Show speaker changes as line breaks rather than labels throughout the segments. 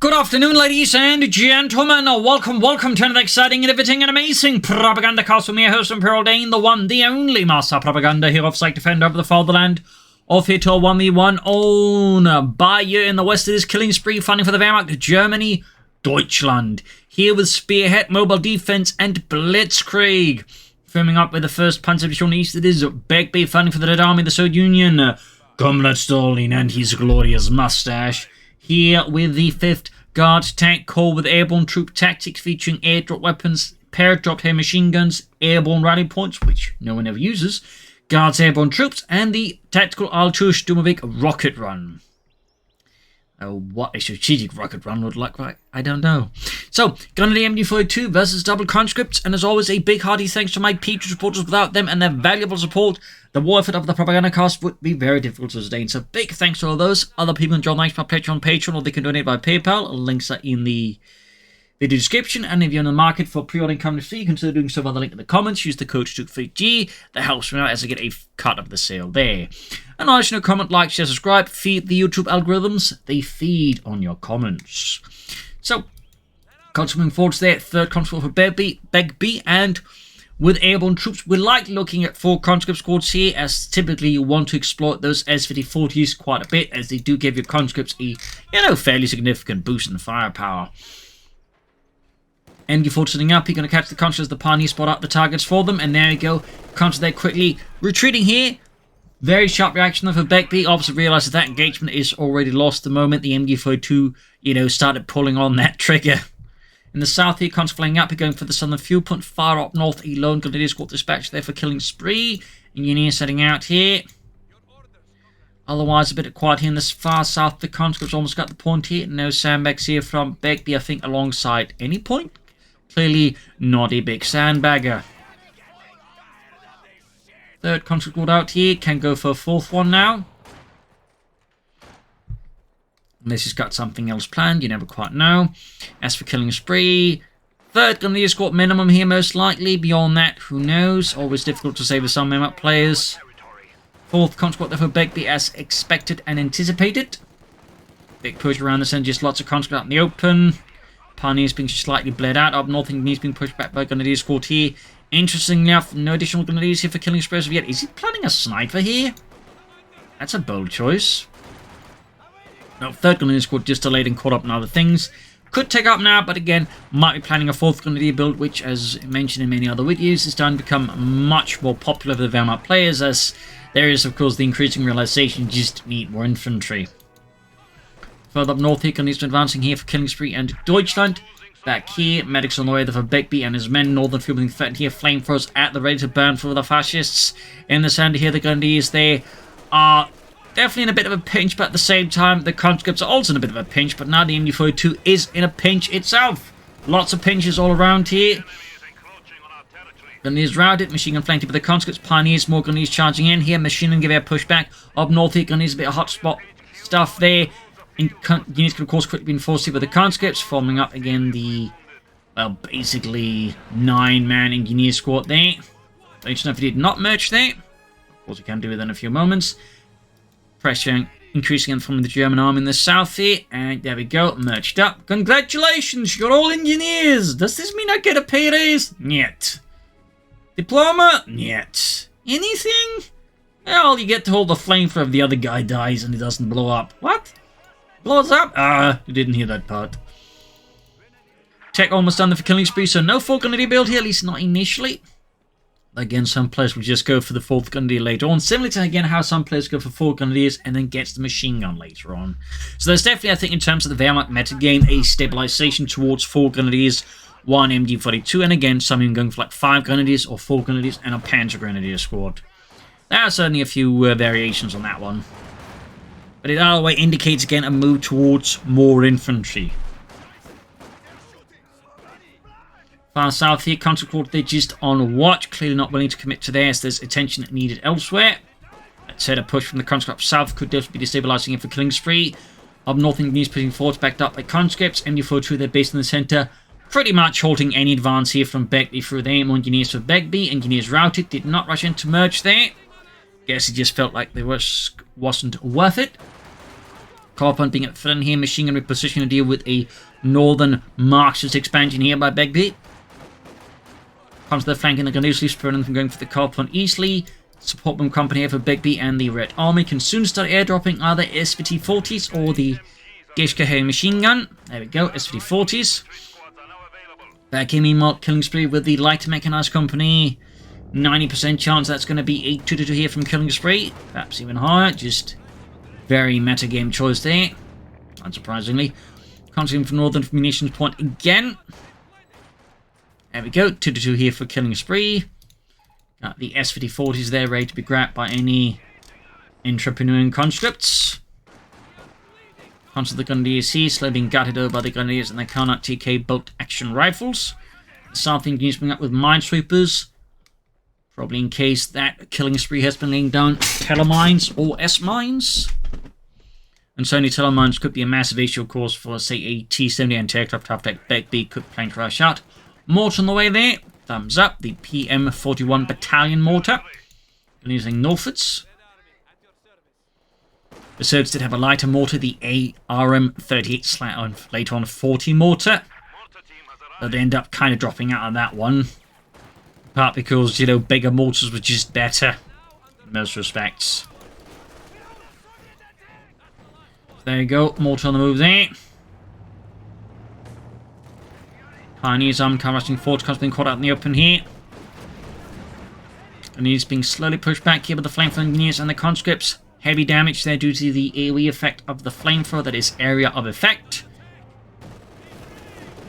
Good afternoon, ladies and gentlemen. Welcome to another exciting, innovating, and amazing Propagandacast with me, host Imperial Dane, the one, the only Master Propaganda Hero of Psych Defender of the Fatherland, of here to a 1v1 on Bayeux in the west of this killing spree, fighting for the Wehrmacht, Germany, Deutschland. Here with Spearhead, Mobile Defense, and Blitzkrieg. Firming up with the 1st Panzer Division east, it is Begbie fighting for the Red Army of the Soviet Union, Comrade Stalin and his glorious mustache. Here with the 5th Guards Tank Corps with airborne troop tactics featuring airdrop weapons, pair-dropped heavy machine guns, airborne rally points, which no one ever uses, Guards Airborne Troops, and the Tactical Artillery Sturmovik Rocket Run. What a strategic rocket run would look like, I don't know. So, Gunnery MD42 versus Double Conscripts, and as always, a big hearty thanks to my Patreon supporters. Without them and their valuable support, the war effort of the Propagandacast would be very difficult to sustain. So, big thanks to all those. Other people can join thanks by Patreon, or they can donate by PayPal. Links are in the video description, and if you're in the market for pre-ordering Comrade Free, consider doing so by the link in the comments. Use the code CoH2 that helps me out as I get a cut of the sale there. And I should comment, like, share, subscribe, feed the YouTube algorithms. They feed on your comments. So, continuing forwards there, 3rd Conscript for Begbie, and with airborne troops, we like looking at 4 conscript squads here, as typically you want to exploit those S5040s quite a bit, as they do give your conscripts a, fairly significant boost in firepower. MG4 sitting up, you're going to catch the conscripts, the pioneer spot out the targets for them, and there you go. Conscripts there quickly retreating here. Very sharp reaction for Begbie. Obviously realizes that engagement is already lost the moment the MG42, started pulling on that trigger. In the south here, conscripts flying up, you're going for the southern fuel point. Far up north, a lone grenadier squad dispatched there for killing spree. Engineer setting out here. Otherwise, a bit quiet here in this far south. The conscripts almost got the point here. No sandbags here from Begbie, I think, alongside any point. Clearly not a big sandbagger. 3rd conscript squad out here. Can go for a 4th one now. Unless he's got something else planned. You never quite know. As for killing spree, 3rd grenadier squad minimum here most likely. Beyond that, who knows? Always difficult to say with some map players. 4th conscript squad for Begbie as expected and anticipated. Big push around the centre. Just lots of conscript out in the open. Pioneers being slightly bled out. Up north, he's being pushed back by Grenadier squad here. Interestingly enough, no additional Grenadiers here for killing spree as of yet. Is he planning a sniper here? That's a bold choice. No, 3rd Grenadier squad just delayed and caught up in other things. Could take up now, but again, might be planning a 4th Grenadier build, which, as mentioned in many other videos, is starting to become much more popular for the Wehrmacht players, as there is, of course, the increasing realization you just need more infantry. Further up north here, Grenadiers advancing here for killing spree and Deutschland. Back here, medics on the way for Begbie and his men. Northern field being threatened here. Flamethrowers at the ready to burn for the fascists. In the center here, the Grenadiers there are definitely in a bit of a pinch, but at the same time, the conscripts are also in a bit of a pinch. But now the MG42 is in a pinch itself. Lots of pinches all around here. Grenadiers routed, machine gun flanked by the conscripts. Pioneers, more Grenadiers charging in here. Machine gun give a pushback. Up north here, Grenadiers a bit of hotspot stuff there. Units could, of course, quickly be enforced here with the conscripts, forming up again the, basically 9-man engineer squad there. Don't know if he did not merge there. Of course, we can do it in a few moments. Pressure increasing from the German army in the south here, and there we go, merged up. Congratulations, you're all engineers! Does this mean I get a pay raise? Niet. Diploma? Niet. Anything? Well, you get to hold the flamethrower if the other guy dies and it doesn't blow up. What? Blows up? You didn't hear that part. Tech almost done for killing spree, so no 4th Grenadier build here, at least not initially. Again, some players will just go for the 4th Grenadier later on. Similar to, again, how some players go for 4 Grenadiers and then gets the machine gun later on. So there's definitely, I think, in terms of the Wehrmacht metagame, a stabilization towards 4 Grenadiers, 1 MG42, and again, some even going for like 5 Grenadiers or 4 Grenadiers and a Panzer Grenadier squad. There are certainly a few variations on that one. But it either way indicates again a move towards more infantry. Far south here, conscript squad, they're just on watch, clearly not willing to commit to theirs. There's attention needed elsewhere. That said, a push from the conscript south could definitely be destabilizing it for killing spree. Up north, engineers pushing forwards, backed up by conscripts. MG42, they're based in the center, pretty much halting any advance here from Begbie through there. More engineers for Begbie. Engineers routed, did not rush in to merge there. Guess he just felt like they wasn't worth it. Carpon being at front here, machine gun reposition to deal with a northern Marxist expansion here by Begbie. Comes to the flank and the Grenadiers spurring them from going for the Carpon easily. Support boom company here for Begbie and the Red Army can soon start airdropping either SVT-40s or the Geshkahe machine gun. There we go, SVT-40s. Back here, meanwhile, killing spree with the lighter mechanized company. 90% chance that's going to be a 2-2 here from killing spree. Perhaps even higher, just very metagame choice there. Unsurprisingly. Continuing from Northern Munitions Point again. There we go, 2-2 here for killing spree. Got the SVT-40s there ready to be grabbed by any entrepreneuring conscripts. Onto the Grenadiers here, slowly being gutted over by the Grenadiers and their Karnak TK bolt action rifles. The South Indians bring up with minesweepers. Probably in case that killing spree has been laying down telemines or S-mines. And certainly telemines could be a massive issue, of course, for, say, a T-70 anti-aircraft half-deck Begbie could plank rush out. Mortar on the way there. Thumbs up. The PM-41 Battalion mortar. And using Norfords. The Serbs did have a lighter mortar, the ARM-38 later on 40 mortar. But they end up kind of dropping out on that one. Part because, you know, bigger mortars were just better in most respects. There you go, mortar on the move there. Pioneers armed car rushing forward, being caught out in the open here. And he's being slowly pushed back here by the flamethrower engineers and the conscripts. Heavy damage there due to the AoE effect of the flamethrower, that is area of effect.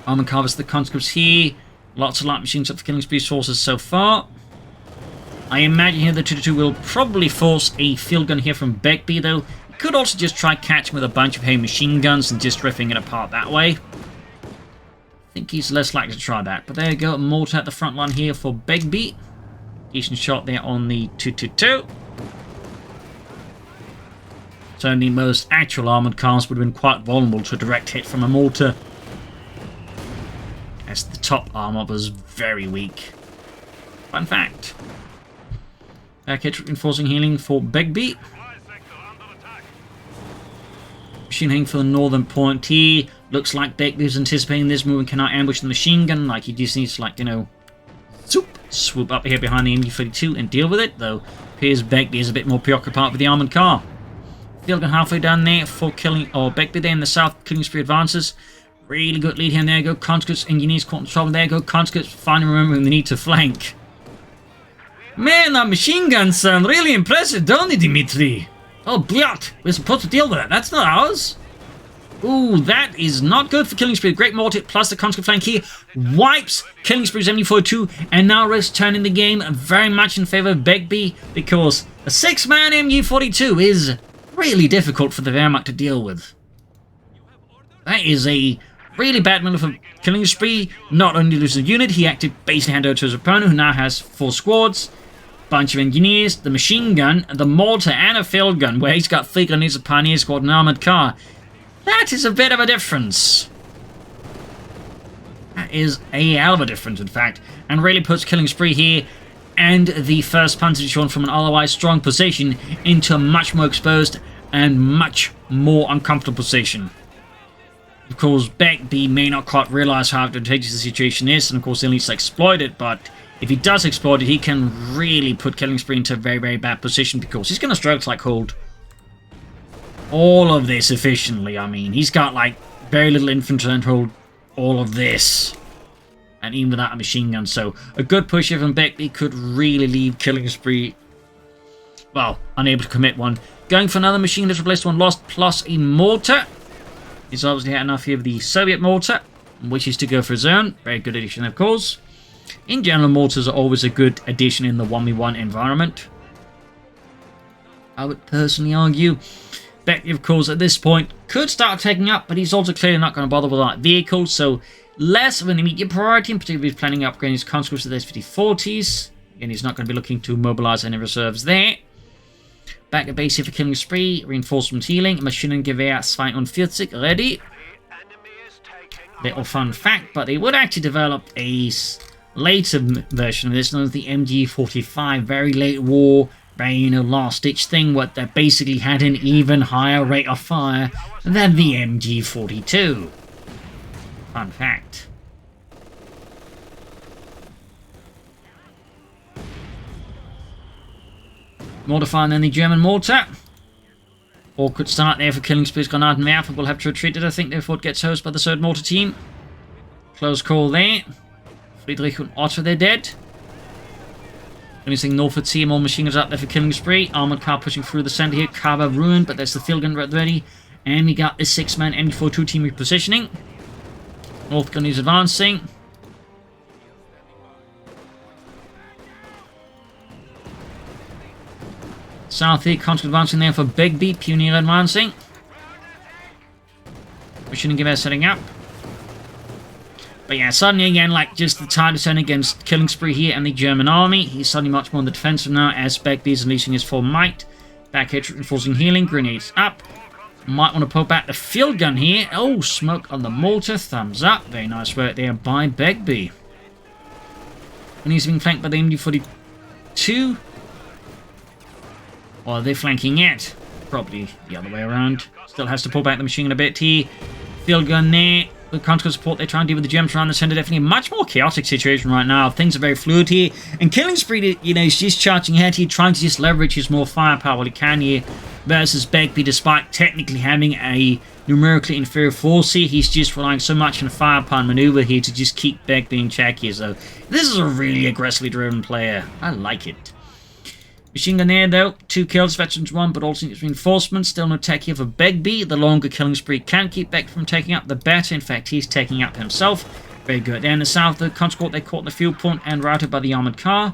Armored car versus the conscripts here. Lots of light machines up for killing spree sources so far. I imagine here the 2-2 will probably force a field gun here from Begbie, though. You could also just try catching with a bunch of heavy machine guns and just ripping it apart that way. I think he's less likely to try that. But there you go, mortar at the front line here for Begbie. Decent shot there on the 2-2-2. Certainly most actual armoured cars would have been quite vulnerable to a direct hit from a mortar, as the top armor was very weak. Fun fact. Back here, reinforcing healing for Begbie. Machine heading for the northern point here. Looks like Begbie's anticipating this move and cannot ambush the machine gun. Like, he just needs to, like, you know, swoop up here behind the MG-32 and deal with it. Though, appears Begbie is a bit more preoccupied with the armoured car. Field gun halfway down there for killing, or Begbie there in the south, killing spree advances. Really good lead here, and there you go, conscripts, engineers caught in trouble, there you go, conscripts finally remembering the need to flank. Man, that machine guns sound really impressive, don't they, Dimitri? Oh, blyat, we're supposed to deal with that, that's not ours. Ooh, that is not good for killing spree. Great mortar, plus the conscript flank here, wipes killing spree's MG-42, and now risks turning the game very much in favour of Begbie, because a 6-man MG-42 is really difficult for the Wehrmacht to deal with. That is a really bad move for killing spree. Not only loses a unit, he acted basically hand over to his opponent, who now has 4 squads, bunch of engineers, the machine gun, the mortar, and a field gun, where he's got 3 grenadiers, a pioneer squad, and an armoured car. That is a bit of a difference. That is a hell of a difference, in fact, and really puts killing spree here and the 1st Panzer Division from an otherwise strong position into a much more exposed and much more uncomfortable position. Of course, Begbie may not quite realise how advantageous the situation is, and of course he'll need to exploit it, but if he does exploit it, he can really put killing spree into a very, very bad position, because he's going to struggle to, like, hold all of this efficiently. I mean, he's got, like, very little infantry and hold all of this, and even without a machine gun, so a good push here from Begbie could really leave killing spree, well, unable to commit one. Going for another machine gun to replace one lost, plus a mortar. He's obviously had enough here with the Soviet mortar, which is to go for his own. Very good addition, of course. In general, mortars are always a good addition in the 1v1 environment, I would personally argue. Begbie, of course, at this point, could start taking up, but he's also clearly not going to bother with light vehicles, so less of an immediate priority, in particular if he's planning on upgrading his conscripts with SVT-40s. Again, he's not going to be looking to mobilise any reserves there. Back at base here for killing spree, reinforcement healing, Maschinengewehr 42 ready. Little fun fact, but they would actually develop a later version of this, known as the MG-45, very late war very, last-ditch thing, what that basically had an even higher rate of fire than the MG42. Fun fact. Mortifying then the German mortar. Awkward start there for killing Spree. Granat and Werfer will have to retreat it. I think therefore it gets hosed by the 3rd mortar team. Close call there. Friedrich and Otto, they're dead. Anything north at sea, more machine guns up there for killing Spree. Armored car pushing through the center here. Carver ruined, but there's the field gun ready. And we got this 6-man MG42 team repositioning. North gun is advancing. South here, constant advancing there for Begbie. Pioneer advancing. Machine gun setting up. But yeah, suddenly again, like just the tide to turn against killing Spree here and the German army. He's suddenly much more on the defensive now as Begbie is unleashing his full might. Back here, reinforcing healing. Grenades up. Might want to pull back the field gun here. Oh, smoke on the mortar. Thumbs up. Very nice work there by Begbie. And he's being flanked by the MG42. Or are they flanking yet? Probably the other way around. Still has to pull back the machine gun a bit here. Field gun there. With constant support, they try and deal with the Germans around the center. Definitely a much more chaotic situation right now. Things are very fluid here. And killing Spree, he's just charging ahead here, trying to just leverage his more firepower while he can here. Versus Begbie, despite technically having a numerically inferior force here, he's just relying so much on firepower and maneuver here to just keep Begbie in check here. So this is a really aggressively driven player. I like it. Machine gun there though, 2 kills, veterans 1, but also needs reinforcements. Still no tech here for Begbie. The longer killing Spree can keep Begbie from taking up, the better. In fact, he's taking up himself. Very good. There in the south, the conscript they caught in the field point and routed by the armored car.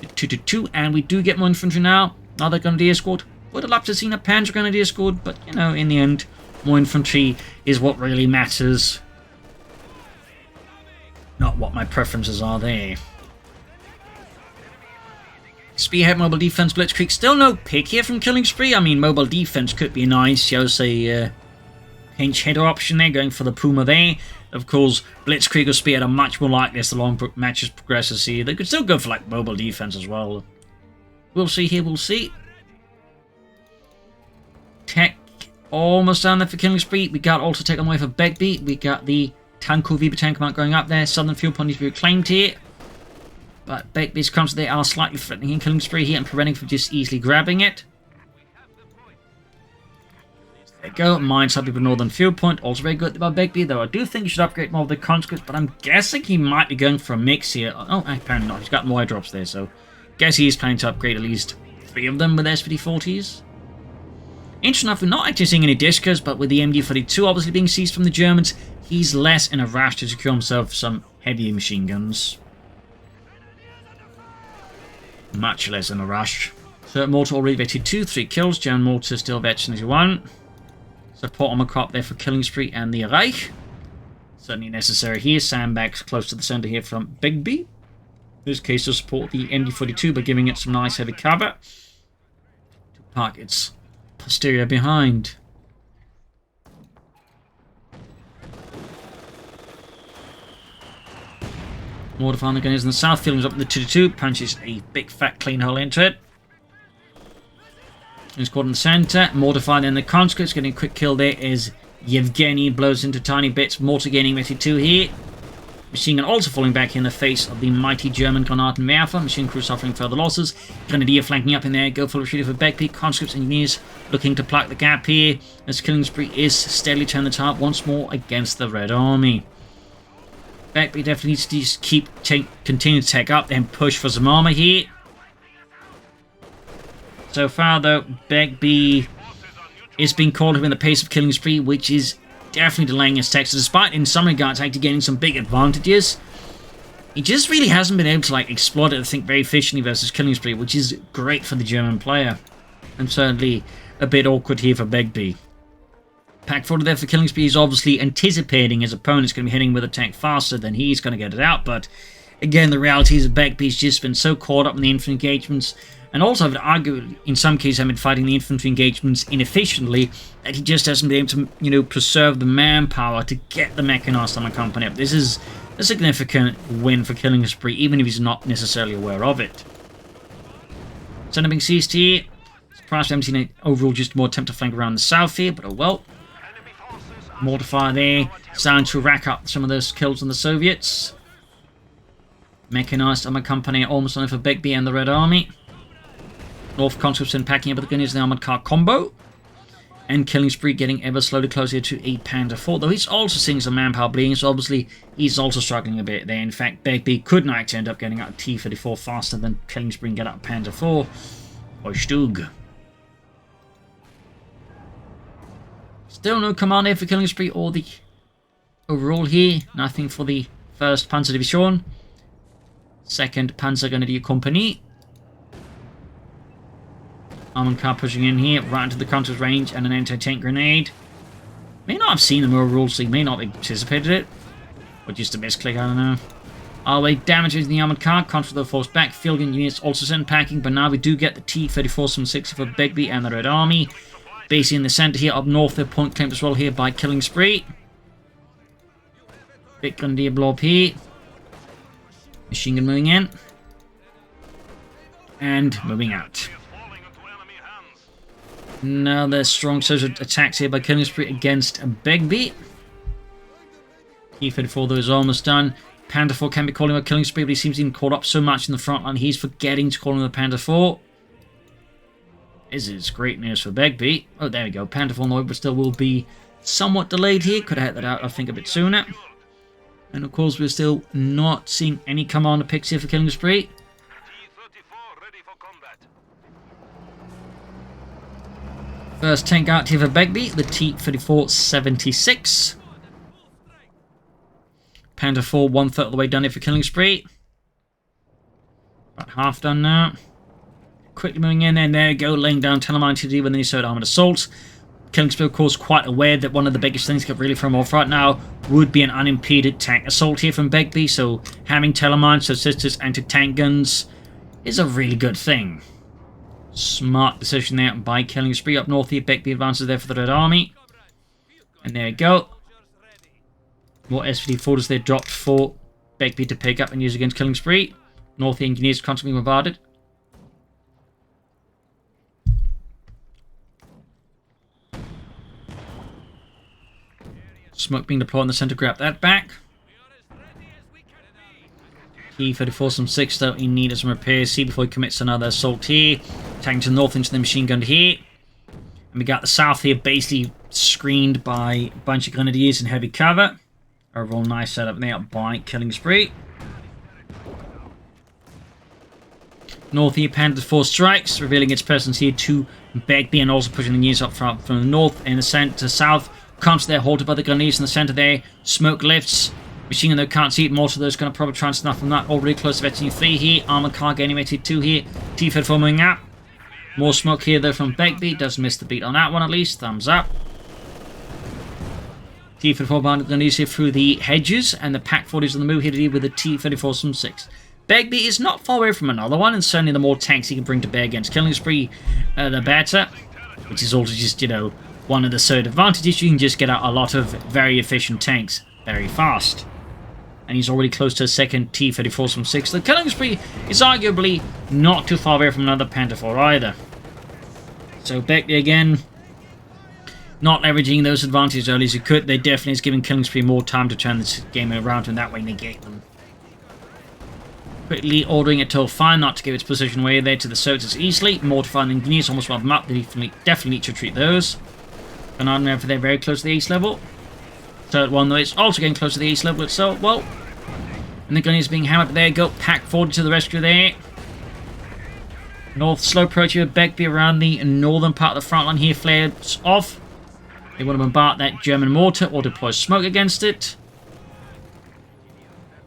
2-2, and we do get more infantry now. Another Grenadier squad. Would have loved to have seen a Panzer Grenadier squad, but in the end, more infantry is what really matters. Not what my preferences are there. Spearhead mobile defense Blitzkrieg. Still no pick here from killing Spree. I mean, mobile defense could be nice. Shows a pinch hitter option there, going for the Puma there. Of course, Blitzkrieg or Spearhead are much more like this the long matches progresses here. They could still go for like mobile defense as well. We'll see here, we'll see. Tech almost down there for killing Spree. We got also taken away for Begbie. We got the Tanko VB tank command going up there. Southern fuel point needs to be reclaimed here. But Begbie's comes they are slightly threatening in killing Spree here and preventing from just easily grabbing it. There you go. Mines up people northern fuel point. Also very good by Begbie, though I do think he should upgrade more of the conscripts, but I'm guessing he might be going for a mix here. Oh, apparently not. He's got more airdrops there, so guess he is planning to upgrade at least 3 of them with SPD-40s. Interesting enough, we're not actually seeing any Discos, but with the MG42 obviously being seized from the Germans, he's less in a rush to secure himself some heavier machine guns. Much less in a rush. Third mortar already vetted 2, 3 kills. German mortar still vetted as 1. Support on a cop there for killing Spree and the Reich. Certainly necessary here. Sandbags close to the center here from Begbie. In this case to support the MG42 by giving it some nice heavy cover. To park its posterior behind. Mortifying the gun is in the south, filling up in the 2-2, punches a big fat clean hole into it. He's caught in the center, mortified in the conscripts, getting a quick kill there is Yevgeny, blows into tiny bits, mortar gaining 2 here. Machine gun also falling back in the face of the mighty German Granatenwerfer, machine crew suffering further losses. Grenadier flanking up in there, go full retreat for Begbie, conscripts engineers looking to plug the gap here, as killing Spree is steadily turning the tide once more against the Red Army. Begbie definitely needs to just continue to take up, then push for some armor here. So far, though, Begbie is being caught up in the pace of killing Spree, which is definitely delaying his tech. So despite, in some regards, actually gaining some big advantages, he just really hasn't been able to exploit it, I think, very efficiently versus killing Spree, which is great for the German player. And certainly a bit awkward here for Begbie. Pack forward there for killing Spree. He's obviously anticipating his opponent's going to be hitting with a tank faster than he's going to get it out, but again, the reality is that Begbee's just been so caught up in the infantry engagements, and also I would argue in some cases have been fighting the infantry engagements inefficiently, that he just hasn't been able to, preserve the manpower to get the mechanized on the company up. This is a significant win for killing Spree, even if he's not necessarily aware of it. Center being seized here. Surprised we haven't seen an overall just more attempt to flank around the south here, but oh well. Mortar fire there. Starting to rack up some of those kills on the Soviets. Mechanized armored company almost on it for Begbie and the Red Army. North conscripts in packing up with the Gunners in the armored car combo. And Killing Spree getting ever slowly closer to 8 Panther 4, though he's also seeing some manpower bleeding, so obviously he's also struggling a bit there. In fact, Begbie could not actually end up getting out T-34 faster than Killing Spree and get out Panther 4. CoH2. Still no command here for Killing Spree or the overall here. Nothing for the 1st Panzer Division. 2nd Panzer Grenadier Company. Armored car pushing in here, right into the counter's range, and an anti-tank grenade. May not have seen them overall, so he may not have anticipated it. Or just a misclick, I don't know. Our way damages the armored car, contra the force back, field gun units also sent packing, but now we do get the T-34 from 60 for Begbie and the Red Army. Basically in the center here, up north, they're point claimed as well here by Killing Spree. Big Grenadier blob here. Machine gun moving in. And moving out. Now there's strong social attacks here by Killing Spree against Begbie. T-34 though is almost done. Panther 4 can be calling out Killing Spree, but he seems to be caught up so much in the front line, he's forgetting to call him the Panther 4. This is great news for Begbie. Oh, there we go. Panther 4 no, but still will be somewhat delayed here. Could have had that out, I think, a bit sooner. And of course, we're still not seeing any commander picks here for Killing Spree. First tank out here for Begbie, the T-34-76. Panther 4, 1/3 of the way done here for Killing Spree. About half done now. Quickly moving in, and there we go, laying down Telemine to deal with any sort of armored assault. Killing Spree, of course, quite aware that one of the biggest things to get really from off right now would be an unimpeded tank assault here from Begbie, so having Telemines, so sisters, anti-tank guns is a really good thing. Smart decision there by Killing Spree. Up north here, Begbie advances there for the Red Army. And there we go. More SVD-40s there dropped for Begbie to pick up and use against Killing Spree. North engineers constantly bombarded. Smoke being deployed in the center, grab that back. T-34 some 6 though in need of some repairs here before he commits another assault here. Taking to the north into the machine gun here. And we got the south here basically screened by a bunch of grenadiers in heavy cover. Overall nice setup there by Killing Spree. North here, Panther 4 strikes, revealing its presence here to Begbie and also pushing the units up front from the north and the center to south. Comes there, halted by the grenadiers in the center there. Smoke lifts. Machine gun though can't see it. Most of those going to probably try and snuff from that. Already close to FT3 here. Armored car getting rated 2 here. T-34 moving out. More smoke here though from Begbie. Doesn't miss the beat on that one at least. Thumbs up. T-34 behind the grenadiers here through the hedges. And the Pack 40s on the move here to deal with the T-34 some 6. Begbie is not far away from another one. And certainly the more tanks he can bring to bear against Killing Spree, the better. Which is also just, you know, one of the third advantages. You can just get out a lot of very efficient tanks very fast. And he's already close to a second T-34 from 6. The Killing Spree is arguably not too far away from another Panther 4 either. So Begbie again, not leveraging those advantages early as he could. They definitely is giving Killing Spree more time to turn this game around and that way negate them. Quickly ordering it to fire not to give its position away there to the soldiers easily. Mortifying engineers almost one them up. They definitely need to treat those. And I'm there for they're very close to the ace level. Third one though is also getting close to the ace level itself. Well, and the gun is being hammered. There you go. Pack 40 to the rescue there. North slow approach here with Begbie around the northern part of the front line here flares off. They want to bombard that German mortar or deploy smoke against it.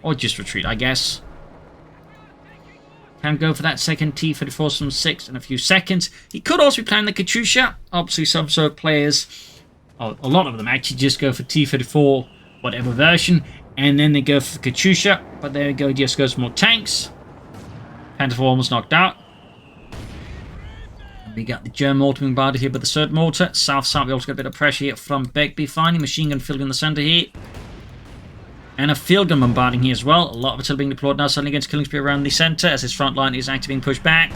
Or just retreat, I guess. Can go for that second T-34 from 6 in a few seconds. He could also be playing the Katyusha. Obviously, some sort of players, a lot of them actually just go for T-34, whatever version, and then they go for the Katyusha. But there we go, just goes for more tanks. Panther 4 almost knocked out. And we got the German mortar bombarded here by the third mortar. South side, we also got a bit of pressure here from Begbie. Finally, machine gun filled in the center here. And a field gun bombarding here as well. A lot of artillery being deployed now suddenly against Killing Spree around the center as his front line is actually being pushed back.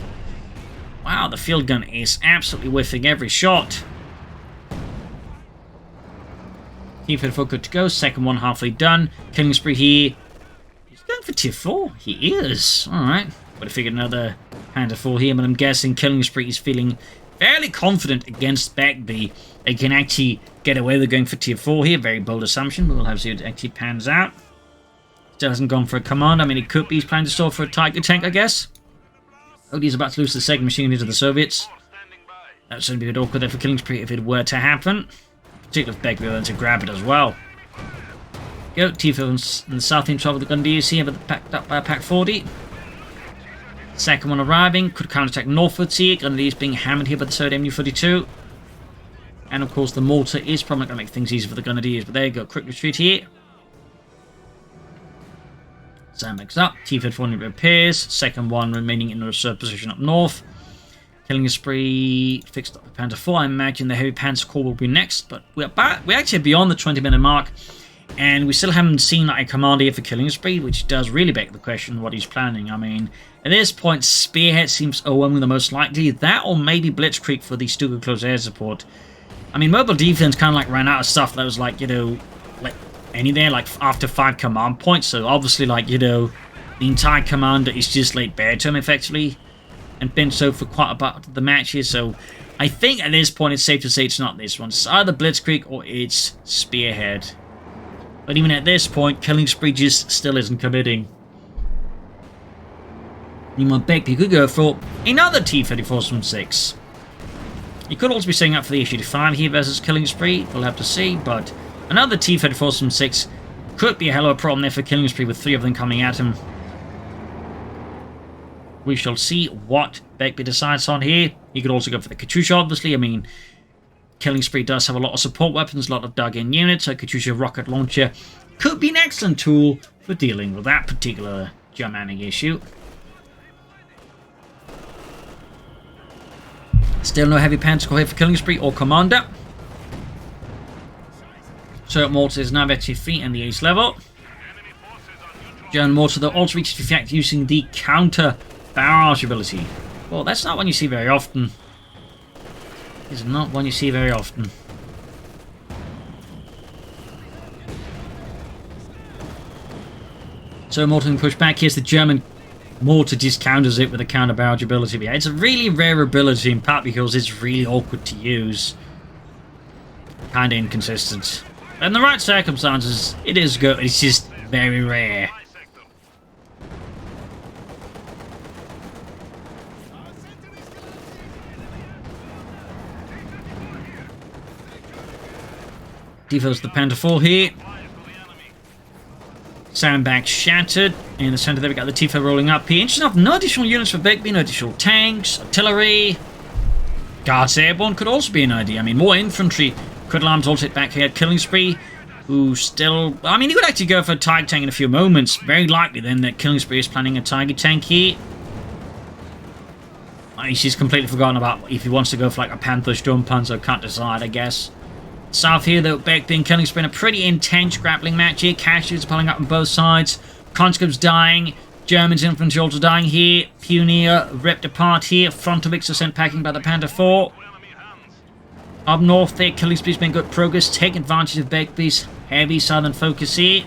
Wow, the field gun is absolutely whiffing every shot. T-34 good to go. Second one halfway done. Killing spree here. He's going for tier 4. He is. Alright. Would have figured another Panther 4 here, but I'm guessing Killing Spree is feeling fairly confident against Begbie. They can actually get away with going for tier 4 here. Very bold assumption, but we'll have to see what actually pans out. Still hasn't gone for a command. I mean, it could be he's planning to stall for a Tiger tank, I guess. Oh, he's about to lose the second machine into the Soviets. That would certainly be a bit awkward there for Killing Spree if it were to happen. Particularly if Begbie were to grab it as well. Go, T-4 in the south team trouble with the Grenadiers here, but packed up by a Pack 40. Second one arriving, could counterattack northwards here. Grenadiers being hammered here by the 3rd MU-42. And of course the mortar is probably not going to make things easy for the Grenadiers, but there you go, quick retreat here. Sandbags up, T-34 repairs. Second one remaining in a reserve position up north. Killing spree fixed up the Panther 4. I imagine the Heavy Panzer Corps will be next, but we're actually beyond the 20-minute mark. And we still haven't seen like, a commander here for Killing Spree, which does really beg the question what he's planning. I mean, at this point, Spearhead seems overwhelmingly the most likely. That or maybe Blitzkrieg for the Stuka close air support. I mean, Mobile Defense kind of like ran out of stuff that was like, you know, like any there, like after 5 command points. So obviously, like, you know, the entire commander is just laid bare to him effectively. And been so for quite a part of the match here. So I think at this point, it's safe to say it's not this one. It's either Blitzkrieg or it's Spearhead. But even at this point, Killing Spree just still isn't committing. Meanwhile, Begbie could go for another T-34 from 6. He could also be setting up for the H-85 here versus Killing Spree. We'll have to see, but another T-34 from 6 could be a hell of a problem there for Killing Spree with 3 of them coming at him. We shall see what Begbie decides on here. He could also go for the Katyusha, obviously. I mean, Killing Spree does have a lot of support weapons, a lot of dug-in units, so Katyusha rocket launcher could be an excellent tool for dealing with that particular Germanic issue. Still no Heavy Panzer Corps here for Killing Spree or Commander. So mortar is now at 2 feet and the ace level. German mortar though also reaches 50 feet using the counter barrage ability. Well, that's not one you see very often. It's not one you see very often. So mortar can push back. Here's the German mortar just counters it with a counter barrage ability. But yeah, it's a really rare ability in part because it's really awkward to use. Kind of inconsistent. But in the right circumstances, it is good. It's just very rare. Defills the Panther 4 here. Sandbag shattered. In the center there we got the T-4 rolling up here. Interesting enough, no additional units for Begbie, no additional tanks, artillery. Guards airborne could also be an idea. I mean, more infantry. Could alarms also hit back here at Killing Spree, who still... I mean, he could actually go for a Tiger tank in a few moments. Very likely then that Killing Spree is planning a Tiger tank here. He's just completely forgotten about if he wants to go for like a Panther, Sturmpanzer, can't decide, I guess. South here, though, Begbie and Killing Spree in a pretty intense grappling match here. Casualties piling up on both sides. Conscripts dying. Germans infantry also dying here. Pioneer ripped apart here. Frontovics are sent packing by the Panther 4. Up north there, Killing Spree's made good progress. Take advantage of Begbie's heavy southern focus here.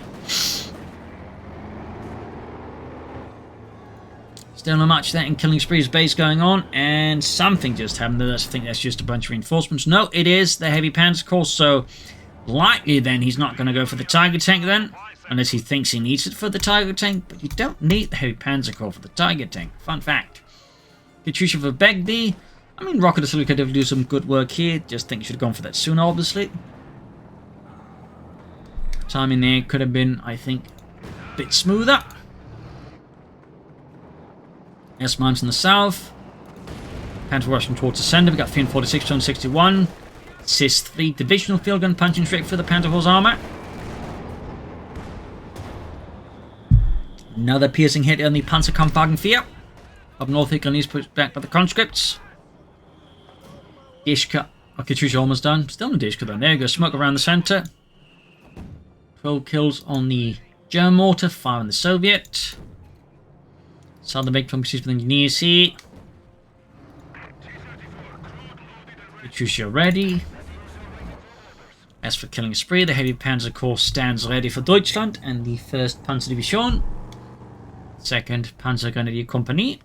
Still not much there in Killing Spree's base going on, and something just happened. I think that's just a bunch of reinforcements. No, it is the Heavy Panzer Corps, so likely then he's not going to go for the Tiger tank then, unless he thinks he needs it for the Tiger tank, but you don't need the Heavy Panzer Corps for the Tiger tank. Fun fact. Katyusha for Begbie. I mean, Rocket Artillery could definitely do some good work here. Just think you should have gone for that sooner, obviously. Timing there could have been, I think, a bit smoother. S-mines in the south. Panther rushing towards the center. We've got 346, 261. Cis 3 divisional field gun punching straight through the Panther horse armor. Another piercing hit on the Panzerkampfwagen 4. Up north here, Grenadiers pushed back by the conscripts. Dishka. Oh, Katyusha almost done. Still no Dishka then. There you go. Smoke around the center. 12 kills on the German mortar. 5 on the Soviet. Southern big pieces with engineers here. Katyusha ready. As for killing spree, the heavy Panzer Corps stands ready for Deutschland and the 1st Panzerdivision, 2nd Panzergrenadier Company.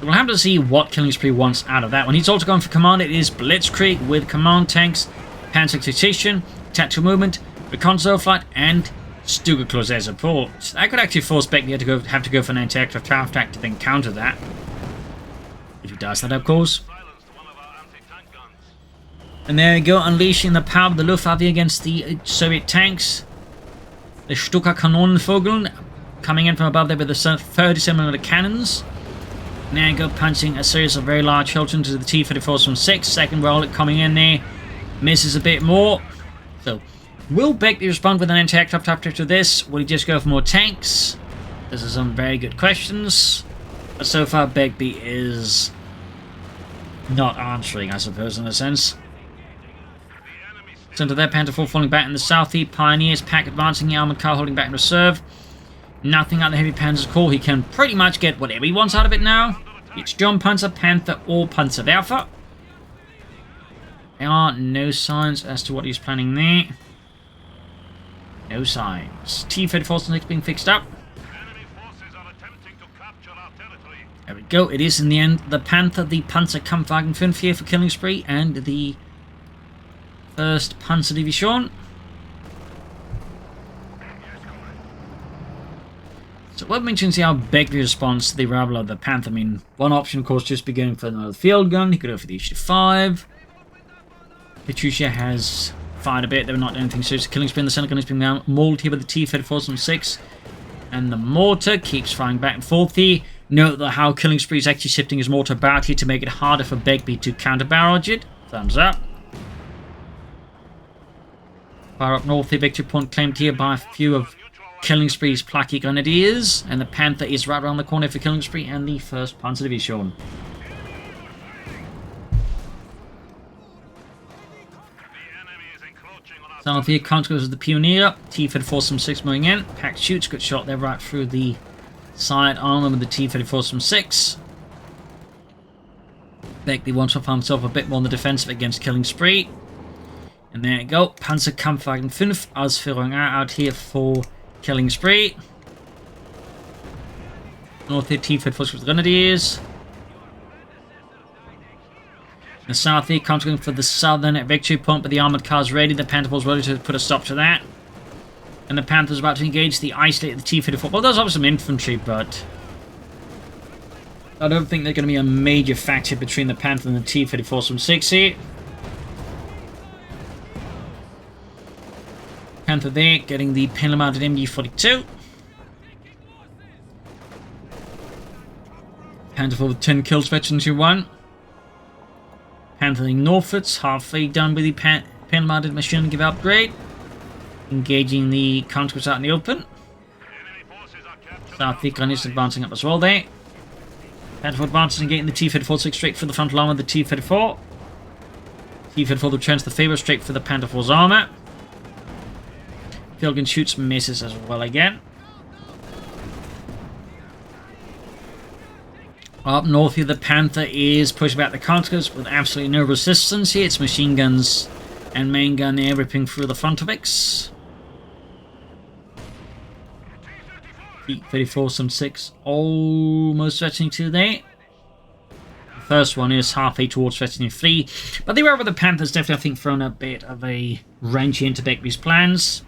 We'll have to see what Killing Spree wants out of that one. He's also going for command. It is Blitzkrieg with command tanks, Panzer Tactician, tactical movement, reconnaissance flight, and Stuka as support. That could actually force Begbie to have to go for an anti-aircraft attack to then counter that. If he does that, of course. And there we go, unleashing the power of the Luftwaffe against the Soviet tanks. The Stuka Kanonenvogel coming in from above there with the 37mm cannons. There you go, punching a series of very large holes into the T-34s from 6. Second roll coming in there. Misses a bit more. So, will Begbie respond with an anti-aircraft after this? Will he just go for more tanks? These are some very good questions. But so far, Begbie is not answering, I suppose, in a sense. Center there, Panther 4 falling back in the southeast. Pioneers pack advancing, the armored car holding back in reserve. Nothing out of the heavy Panzer's core. He can pretty much get whatever he wants out of it now. It's John Panzer, Panther, or Panzerwerfer. There are no signs as to what he's planning there. No signs. T-34 next being fixed up. There we go. It is in the end the Panther, the Panzerkampfwagen 5 here for Killing Spree, and the 1st Panzerdivision. So let me see how Begbie responds to the arrival of the Panther. I mean, one option, of course, just be going for another field gun. He could go for the HT5. Katyusha has fired a bit. They were not doing anything serious. Killing Spree in the center gun is being mauled here with the T-34 from 6. And the mortar keeps firing back and forth here. Note that how Killing Spree is actually shifting his mortar about here to make it harder for Begbie to counter-barrage it. Thumbs up. Far up north, the victory point claimed here by a few of Killing Spree's plucky grenadiers, and the Panther is right around the corner for Killing Spree and the 1st Panzerdivision. South here, conscripts of the Pioneer, T-34 from 6 moving in, packed shoots, good shot there right through the side armor with the T-34 from 6. Begbie wants to find himself a bit more on the defensive against Killing Spree. And there you go, Panzerkampfwagen 5, Ausführung out here for Killing Spree. North here, T-34 with Grenadiers. The south here, controlling for the southern victory point, but the armoured car's ready. The Panther was ready to put a stop to that. And the Panther's about to engage the isolated T-34. Well, there's obviously some infantry, but I don't think they're going to be a major factor between the Panther and the T-34 from 6 here. Panther there, getting the panel-mounted MG-42. Panther for 10 kills, veteran 2-1. Panther northwards, halfway done with the panel-mounted machine gun upgrade. Engaging the conscripts out in the open. South the gun is advancing up as well there. Panther advances and getting the T-34 straight for the front line with the T-34. T-34 returns the favour straight for the Panther 4's armour. Field gun shoots, misses as well again. Up north here, the Panther is pushing back the conscripts with absolutely no resistance here. It's machine guns and main gun air ripping through the front of it. T-34 some 6, almost stretching to there. The first one is halfway towards stretching 3, but the arrival of the Panther's definitely, I think, thrown a bit of a wrench into Begbie's plans.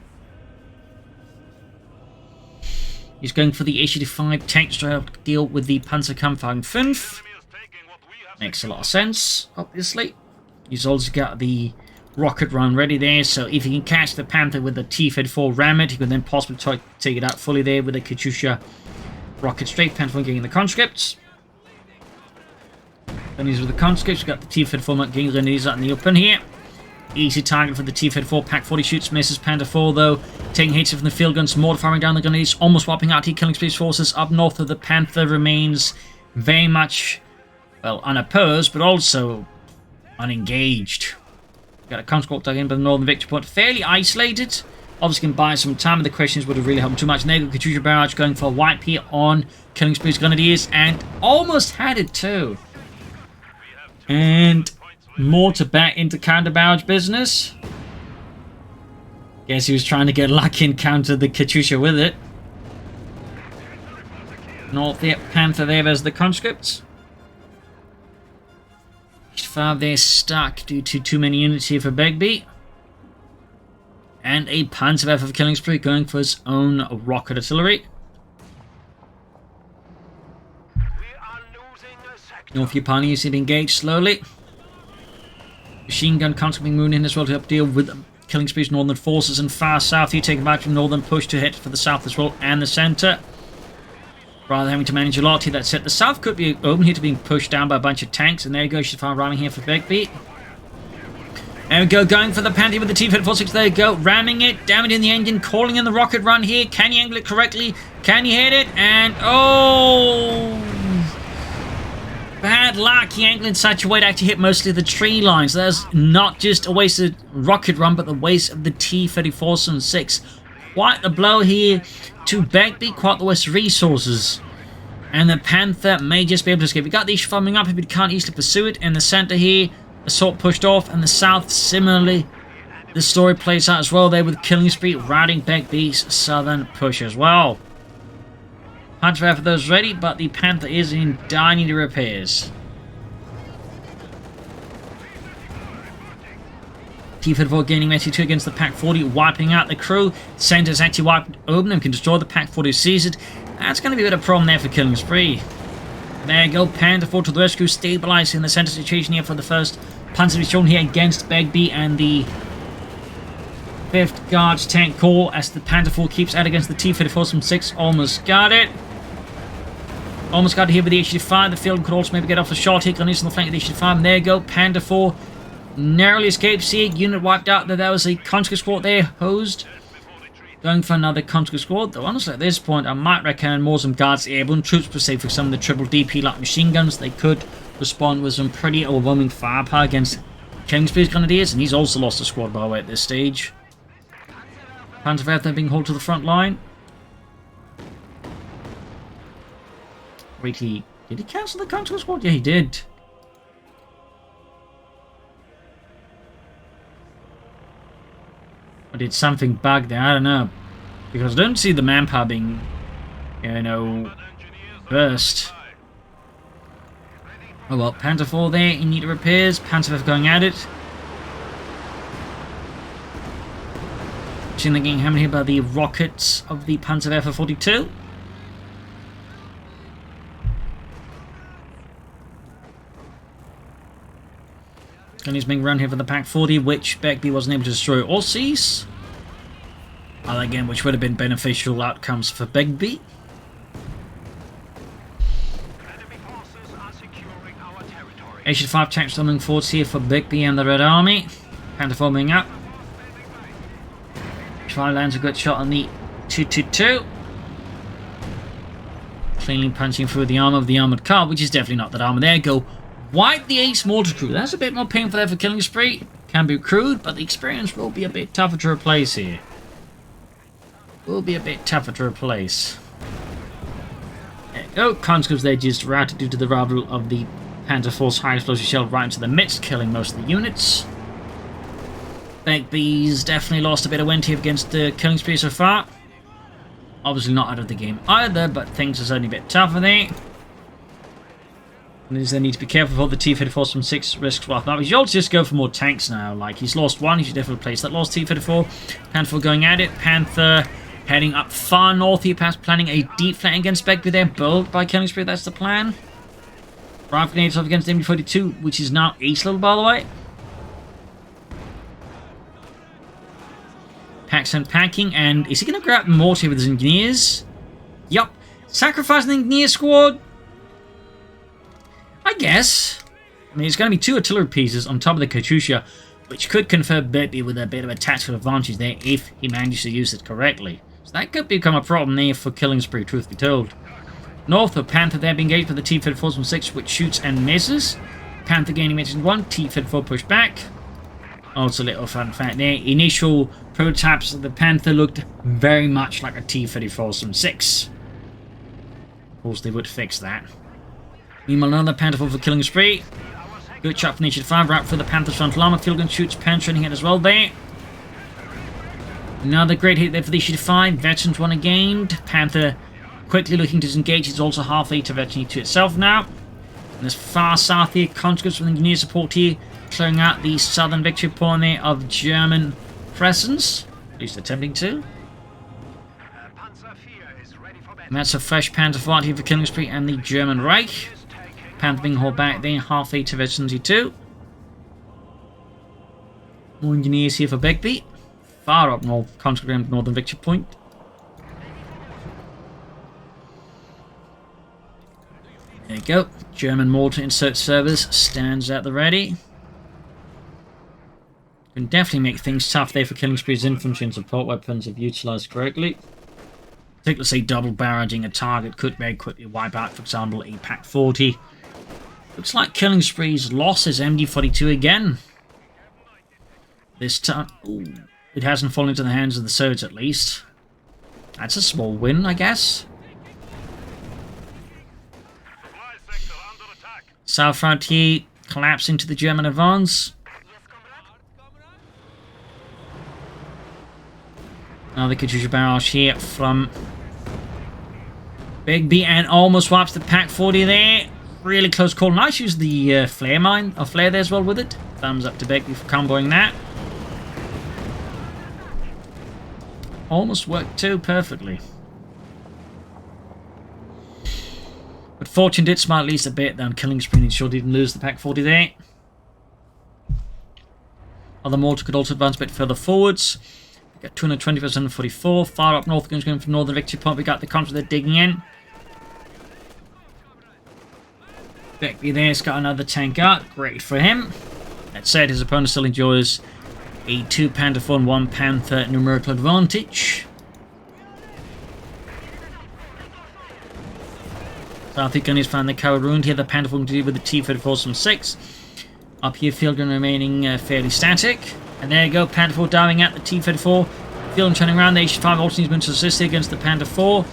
He's going for the HT5 tank to deal with the Panzerkampfwagen 5. Makes a lot of sense, obviously. He's also got the rocket run ready there, so if he can catch the Panther with the T-34 ram it, he can then possibly take it out fully there with the Katyusha rocket straight. Panther getting the conscripts. Then he's with the conscripts. We've got the T-34 getting grenadiers out in the open here. Easy target for the T-34. Pack 40 shoots, misses. Panther 4 though, taking hits from the field guns, mortar firing down the grenades, almost wiping out Killing Spree's forces. Up north of the Panther remains very much, well, unopposed, but also unengaged. Got a conscript dug in by the northern victory point, fairly isolated. Obviously can buy some time, but the questions would have really helped too much. There you go, Katyusha barrage going for a wipe here on Killing Spree's Grenadiers, and almost had it too. And more to back into counter barrage business. Guess he was trying to get lucky and counter the Katyusha with it. North the Panther there's the conscripts. 5 there stuck due to too many units here for Begbie. And a Panzerwerfer for Killing Spree going for his own rocket artillery. North Yupani is engaged slowly. Machine gun constantly moving in as well to help deal with Killing Spree's northern forces, and far south you take back from northern push to hit for the south as well and the centre. Rather having to manage a lot here, that's it. The south could be open here to being pushed down by a bunch of tanks, and there you go, she's far ramming here for Begbie. There we go, going for the Panther with the T-56, there you go, ramming it, damaging the engine, calling in the rocket run here. Can you angle it correctly? Can you hit it? And oh, bad luck, he angled in such a way to actually hit mostly the tree lines. There's not just a wasted rocket run, but the waste of the T-34-6. Quite the blow here to Begbie, quite the waste of resources. And the Panther may just be able to escape. We got the issue foaming up, but can't easily pursue it. In the centre here, assault pushed off, and the south, similarly, the story plays out as well there with Killing Spree routing Begbie's southern push as well. Panzerwerfer for those ready, but the Panther is in dire need of repairs. T-34 gaining MET-2 against the PaK-40, wiping out the crew. Centre's actually wiped open and can destroy the PaK-40 seize it. That's going to be a bit of a problem there for Killing Spree. There you go, Panther 4 to the rescue, stabilizing the center situation here for the first Panzer Division here against Begbie and the 5th Guards Tank Corps as the Panther 4 keeps out against the T-34-6. Almost got it. Almost got it here with the HG-5. The field could also maybe get off the shot here. Grenadiers on the flank of the HG-5. And there you go, Panther 4 narrowly escaped. See, unit wiped out. There was a conscript squad there, hosed. Going for another conscript squad. Though honestly, at this point, I might recommend more some Guards Airborne Troops per se for some of the triple DP like machine guns. They could respond with some pretty overwhelming firepower against Killing Spree's Grenadiers. And he's also lost a squad, by the way, at this stage. Panzerwerfer being hauled to the front line. Wait, did he cancel the conscript squad? Yeah, he did. Or did something bug there? I don't know. Because I don't see the manpower being, you know, burst. Oh well, Panther 4 there in need of repairs. Panzerwerfer going at it. Seeing the getting hammered here by the rockets of the Panzerwerfer 42. And he's being run here for the PaK-40, which Begbie wasn't able to destroy or seize. Well, again, which would have been beneficial outcomes for Begbie. HG-5 tanks coming forwards here for Begbie and the Red Army. Panther forming up. Try lands a good shot on the 222. Cleanly punching through the armor of the armored car, which is definitely not that armor. There you go. Wipe the Ace Mortar Crew. That's a bit more painful there for Killing Spree. Can be crude, but the experience will be a bit tougher to replace here. Will be a bit tougher to replace. There you go. Conscripts there just routed due to the arrival of the Panther Force high explosive shell right into the midst, killing most of the units. Begbie's definitely lost a bit of wind here against the Killing Spree so far. Obviously not out of the game either, but things are certainly a bit tougher there. And they need to be careful for the T-34-6 risks well. Now, he should also just go for more tanks now. Like, he's lost one, he should definitely replace that lost T-34. Panther going at it. Panther heading up far north here, perhaps planning a deep flank against Begbie there. Bold by Killing Spree, that's the plan. Rifle grenades off against MD-42, which is now ace level, by the way. Packs and packing, and is he going to grab mortar with his engineers? Yup. Sacrificing the engineer squad? I guess. I mean, it's going to be 2 artillery pieces on top of the Katyusha, which could confer Begbie with a bit of a tactical advantage there if he manages to use it correctly. So that could become a problem there for Killing Spree, truth be told. North of Panther there being engaged with the T-34-6, which shoots and misses. Panther gaining mention 1, T-34 push back. Also, a little fun fact there. Initial prototypes of the Panther looked very much like a T-34-6. Of course, they would fix that. Meanwhile, another Panther for killing spree. Good shot from Initiative 5, right for the Panther's frontal armor. Field gun shoots, penetrating it as well there. Another great hit there for the Initiative 5. Veterans 1 gained. Panther quickly looking to disengage. It's also halfway to Veteran 2 itself now. And as far south here, conscripts with engineer support here, clearing out the southern victory point there of German presence. At least attempting to. And that's a fresh Panther fight here for killing spree and the German Reich. Panther being hauled back there, halfway to Veteran 2. More engineers here for Begbie. Far up north, conscript northern victory point. There you go. German mortar insert service stands at the ready. Can definitely make things tough there for killing spree's infantry and support weapons if utilised correctly. I think, let's say, double barraging a target could very quickly wipe out, for example, a Pack 40. Looks like killing spree's losses MD42 again. This time, ooh, it hasn't fallen into the hands of the Soviets at least. That's a small win, I guess. South frontier collapsing to the German advance. Another Katyusha barrage here from Begbie and almost wipes the Pack 40 there. Really close call. Nice use the flare mine, or flare there as well with it. Thumbs up to Begbie for comboing that. Almost worked too perfectly. But fortune did smile at least a bit down killing spree, and sure didn't lose the Pack 40 there. Other mortar could also advance a bit further forwards. We got 220 versus 144. Far up north, going from northern victory point. We got the contra there digging in. Begbie there's got another tank out. Great for him. That said, his opponent still enjoys a 2 Panther 4 and 1 Panther numerical advantage. South Gunnies found the coward ruined here. The Panther 4 to deal with the T-34-6. Up here, field gun remaining fairly static. And there you go, Panther 4 diving at the T-34. Field gun turning around. The H-5 also needs to assist here against the Panther 4.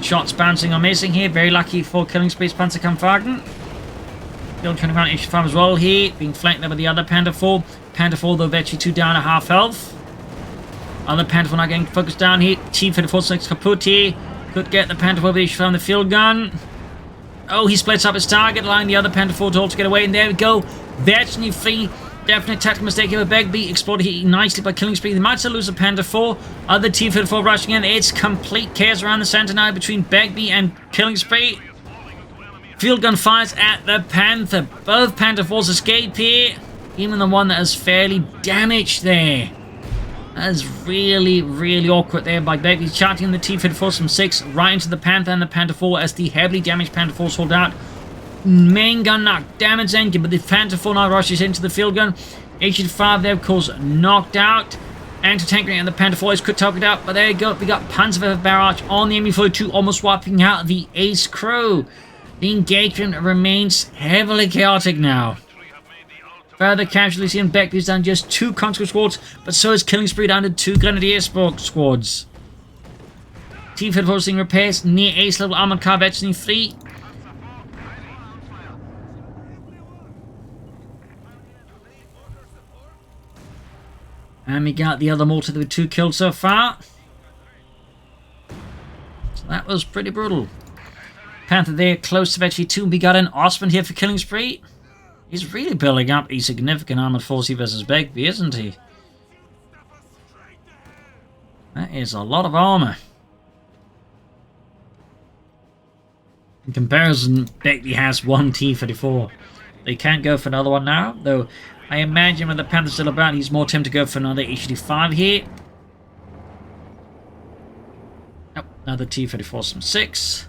Shots bouncing or missing here. Very lucky for killing space Panzerkampfwagen. Field turning around H-5 as well here. Being flanked there by the other Panther 4. Panther 4 though virtually 2 down at half health. Other Panther 4 not getting focused down here. T-34-6 kaput here. Could get the Panther 4 with H-5 on the field gun. Oh, he splits up his target line. The other Panther 4 told to get away. And there we go. Virtually free. Definite tactical mistake here by Begbie. Exploited here nicely by killing spree. They might still lose the Panther 4. Other T-34 rushing in. It's complete chaos around the center now between Begbie and killing spree. Field gun fires at the Panther. Both Panther 4s escape here. Even the one that is fairly damaged there. That is really, really awkward there by Begbie. Charging the T-34-6 right into the Panther and the Panther 4 as the heavily damaged Panther 4 is hauled out. Main gun knocked, damaged engine, but the Panther 4 now rushes into the field gun. H-5 there, of course, knocked out. Anti-tank and the Panther 4 is quick target out, but there you go. We got Panzerwerfer barrage on the ME-42, almost wiping out the ace crew. The engagement remains heavily chaotic now. Further casualties in Begbie's down just 2 conscript squads, but so is killing spree down to 2 grenadier squads. T-34 seeing repairs near ace level armored car veteran 3. And we got the other mortar with 2 kills so far. So that was pretty brutal. Panther there, close to Veteran 2. We got an Osman here for killing spree. He's really building up a significant armored force here versus Begbie, isn't he? That is a lot of armor. In comparison, Begbie has 1 T-34. They can't go for another one now, though I imagine when the Panther's still about, he's more tempted to go for another H-5 here. Oh, another T-34-6.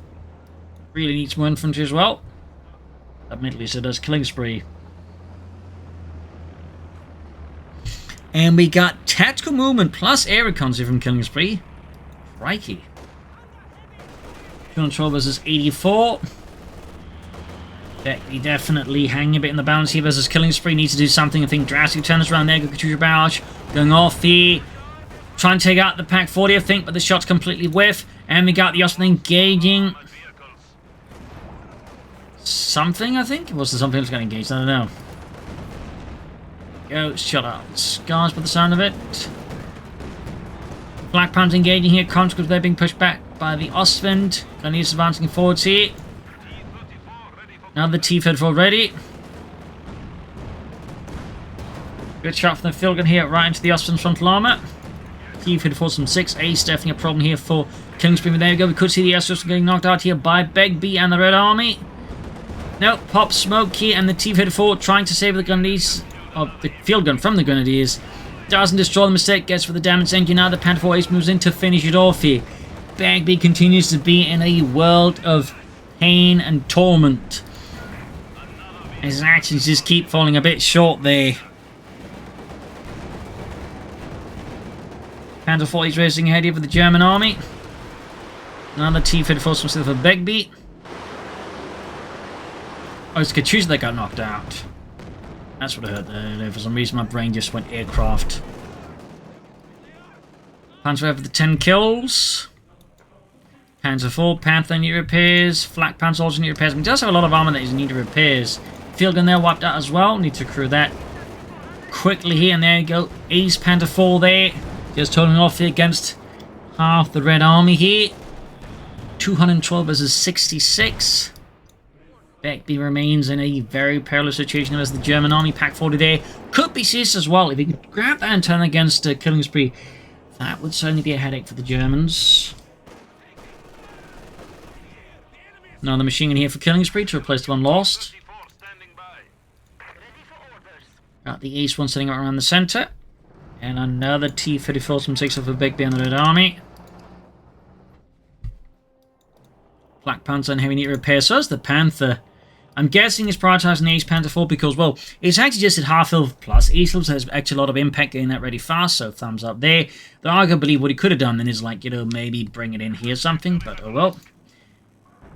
Really needs more infantry as well. Admittedly, so does killing spree. And we got tactical movement plus air recons here from killing spree. Crikey. 212 versus 84. Begbie definitely hanging a bit in the balance here versus Killing Spree. Needs to do something. I think drastic turns around there. Katusha Barrage going off here. Trying to take out the Pack 40, I think, but the shots completely whiff. And we got the Osprey engaging something, I think? Was there something that's going to engage? I don't know. Go, shut up. Scars by the sound of it. Black Panther engaging here. Consequence, they're being pushed back by the Ostwind. Grenadiers advancing forwards here. Now the T-34 ready. Good shot from the field gun here, right into the Ostwind's frontal armor. T-34 some 6 Ace, definitely a problem here for Killing Spree. But there we go, we could see the S-System getting knocked out here by Begbie and the Red Army. Nope, pop smoke here, and the T-34 trying to save the Grenadiers, of the field gun from the Grenadiers. Doesn't destroy the mistake, gets for the damage engine. Now the Panther 4 Ace moves in to finish it off here. Begbie continues to be in a world of pain and torment. His actions just keep falling a bit short there. Panther 4 is racing ahead here for the German army. Another T-34 specific for Begbie. Oh, it's Katusha that got knocked out. That's what I heard there. For some reason my brain just went aircraft. Panther for the 10 kills. Panther 4, Panther need repairs. Flak Panther also need repairs. He does have a lot of armor that he needs repairs. Field gun there wiped out as well. Need to crew that quickly here. And there you go. Ace Panther 4 there. Just turning off here against half the Red Army here. 212 versus 66. Begbie remains in a very perilous situation as the German Army. Pack 40 there. Could be seized as well. If he could grab that and turn against Killing Spree, that would certainly be a headache for the Germans. Now the machine gun here for Killing Spree to replace the one lost. Got the Ace one sitting around the center. And another T-34 from 6 of the Begbie and the Red Army. Black Panther and heavy need repair. So is the Panther. I'm guessing it's prioritizing the Ace Panther 4 because, well, it's actually just at half health plus. Ace health has actually a lot of impact getting that ready fast, so thumbs up there. Though arguably what he could have done then is, like, you know, maybe bring it in here or something, but oh well.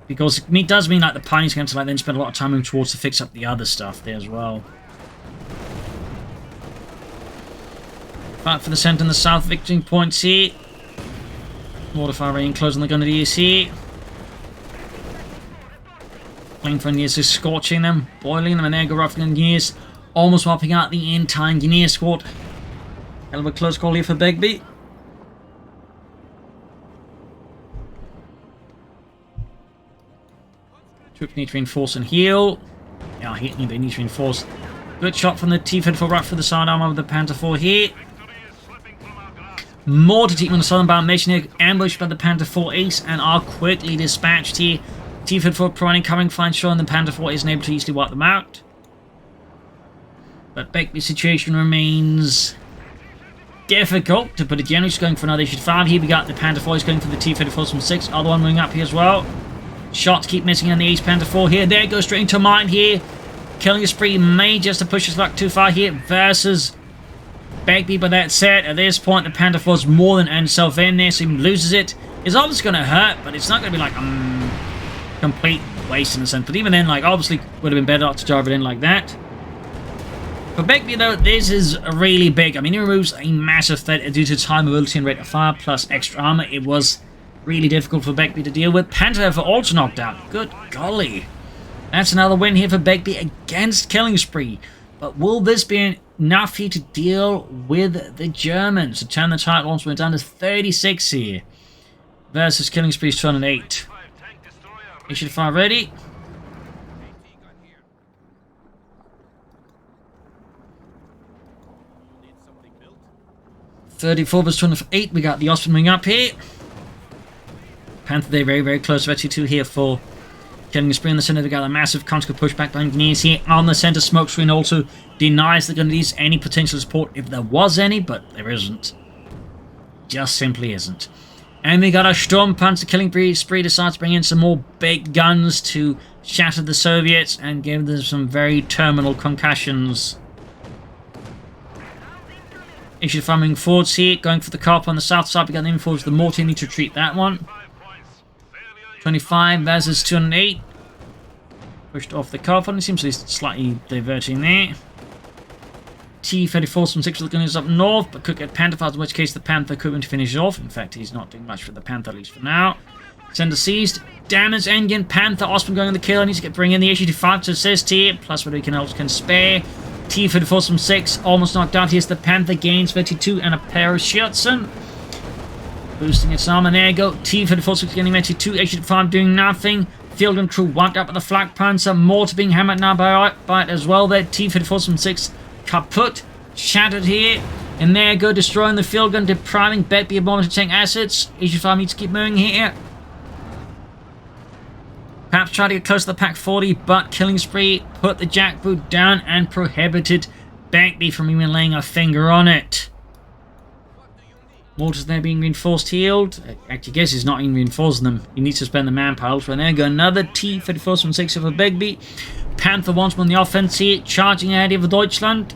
Because it does mean, like, the Pioneer's going to, like, then spend a lot of time moving towards to fix up the other stuff there as well. Fight for the center and the south victory points here. Mortar rain close on the Grenadiers here. Playing for Engineers is scorching them, boiling them, and there go Rifle Engineers, almost wiping out the entire Engineer squad. Hell of a close call here for Begbie. Troops need to reinforce and heal. Yeah, they need to reinforce. Good shot from the T-34 right for the side armor of the Panther 4 here. More to team on the southern bound mission here, ambushed by the Panther 4 Ace and are quickly dispatched here. T-34 providing covering flank, showing the Panther 4 isn't able to easily wipe them out. But Begbie's situation remains difficult, to put it generally. Just going for another issue 5 here. We got the Panther 4 is going for the T-34 from 6. Other one moving up here as well. Shots keep missing on the Ace Panther 4 here. There it goes straight into mine here. Killing Spree may just to push his luck too far here versus Begbie. But that said, at this point the Panther 4 is more than earned himself in there, so he loses it. It's obviously going to hurt, but it's not going to be like complete waste in a sense. But even then, like, obviously would have been better not to drive it in like that. For Begbie though, this is really big. I mean, he removes a massive threat due to its high mobility and rate of fire plus extra armor. It was really difficult for Begbie to deal with. Panther also knocked out. Good golly. That's another win here for Begbie against Killing Spree. But will this be enough here to deal with the Germans? To turn the title once we're down to 36 here. Versus Killing Spree's 208. Issue 5 ready. .34 versus 208. We got the Osprey moving up here. Panther there very, very close to SC2 here for Killing Spree in the center. We got a massive consequent pushback by Engineers here on the center. Smoke screen also denies the Grenadiers any potential support if there was any, but there isn't. Just simply isn't. And we got a Storm Panzer. Killing Spree decides to bring in some more big guns to shatter the Soviets and give them some very terminal concussions. Issue farming forwards here, going for the carp on the south side. We got the info the mortar, need to treat that one. 25 versus 208. Pushed off the car. It seems to be slightly diverting there. T-34 from 6 looking up north, but could get Panther files, in which case the Panther couldn't finish off. In fact, he's not doing much for the Panther, at least for now. Sender seized. Damage engine. Panther. Osprey going on the kill. Needs to bring in the H-85 to assist here. Plus what he else can spare. T-34 from 6. Almost knocked out. Here's the Panther. Gains 32 and a pair of Schutzen. Boosting its armor. There you go. T-34 getting 22. H-85 doing nothing. Field and crew wiped out by the Flak Panzer. Mortar being hammered now by it as well there. T-34 from 6. Kaput. Shattered here. And there you go. Destroying the field gun. Depriving Begbie of moment to tank assets. H-85 needs to keep moving here. Perhaps try to get close to the Pack 40, but Killing Spree put the jackboot down and prohibited Begbie from even laying a finger on it. Mortars there being reinforced, healed. Actually, I guess he's not even reinforcing them. He needs to spend the manpower. So there you go. Another T-34 from 6 over Begbie. Panther once more on the offense here, charging ahead of Deutschland.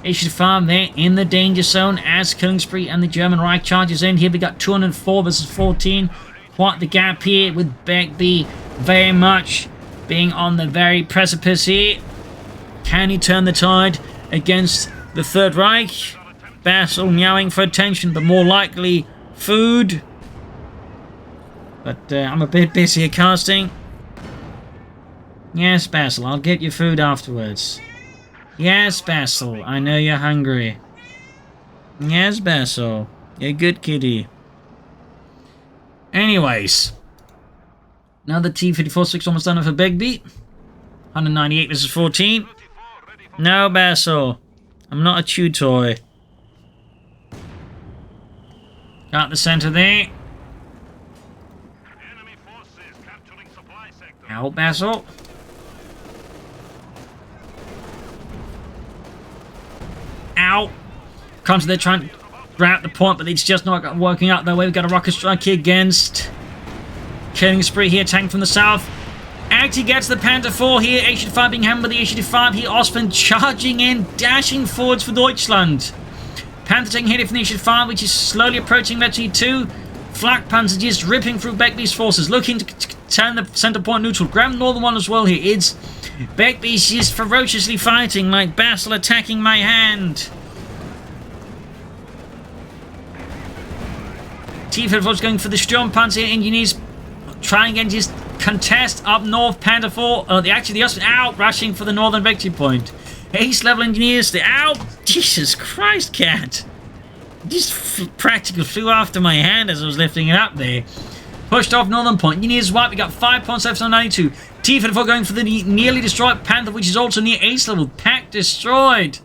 H-85 there in the danger zone as Killing Spree and the German Reich charges in. Here we got 204 versus 14. Quite the gap here with Begbie very much being on the very precipice here. Can he turn the tide against the Third Reich? Basil meowing for attention, but more likely food. But I'm a bit busy at casting. Yes, Basil, I'll get you food afterwards. Yes, Basil, I know you're hungry. Yes, Basil, you're a good kitty. Anyways, another T-54-6 almost done for Begbie. 198 versus 14. No, Basil. I'm not a chew toy. Got the center there. Out, Basil. Ow. Comes there trying to grab the point, but it's just not working out that way. We've got a rocket strike here against Killing Spree here, tank from the south. Actually gets the Panther 4 here. H-85 being hammered by the H-85 here. Osman charging in, dashing forwards for Deutschland. Panther taking hit from the H-85, which is slowly approaching Red 2. Flak Panzer just ripping through Begbie's forces, looking to turn the center point neutral. Grab the northern one as well here. It's Begbie's just ferociously fighting like Basil attacking my hand. T-54's going for the Sturmpanzer engineers, trying and just contest up north. Panther 4, the Osman out, rushing for the northern victory point. Ace level engineers, they're out. Jesus Christ, cat. Just practically flew after my hand as I was lifting it up there. Pushed off northern point. Engineers wiped. We got 5 points left on 92. T-54 going for the nearly destroyed Panther, which is also near ace level. Pack destroyed.